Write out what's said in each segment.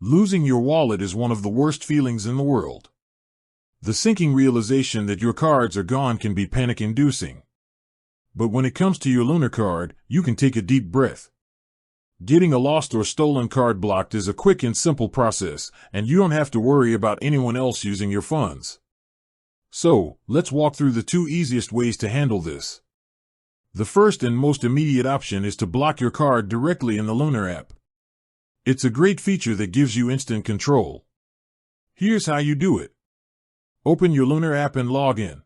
Losing your wallet is one of the worst feelings in the world. The sinking realization that your cards are gone can be panic-inducing. But when it comes to your Lunar card, you can take a deep breath. Getting a lost or stolen card blocked is a quick and simple process, and you don't have to worry about anyone else using your funds. So, let's walk through the 2 easiest ways to handle this. The first and most immediate option is to block your card directly in the Lunar app. It's a great feature that gives you instant control. Here's how you do it. Open your Lunar app and log in.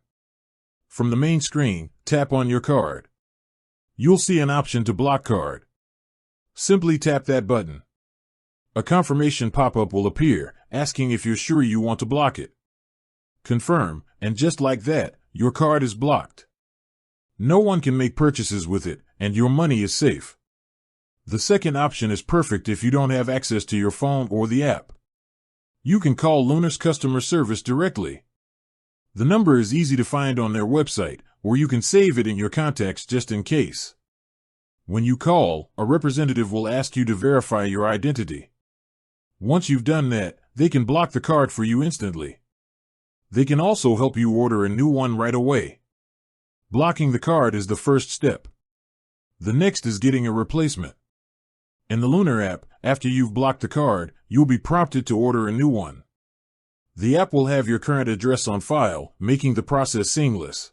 From the main screen, tap on your card. You'll see an option to block card. Simply tap that button. A confirmation pop-up will appear, asking if you're sure you want to block it. Confirm, and just like that, your card is blocked. No one can make purchases with it, and your money is safe. The second option is perfect if you don't have access to your phone or the app. You can call Lunar's customer service directly. The number is easy to find on their website, or you can save it in your contacts just in case. When you call, a representative will ask you to verify your identity. Once you've done that, they can block the card for you instantly. They can also help you order a new one right away. Blocking the card is the first step. The next is getting a replacement. In the Lunar app, after you've blocked the card, you'll be prompted to order a new one. The app will have your current address on file, making the process seamless.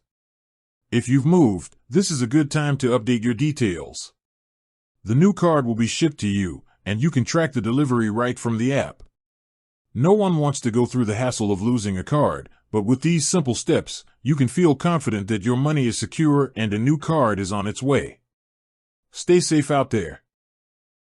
If you've moved, this is a good time to update your details. The new card will be shipped to you, and you can track the delivery right from the app. No one wants to go through the hassle of losing a card, but with these simple steps, you can feel confident that your money is secure and a new card is on its way. Stay safe out there.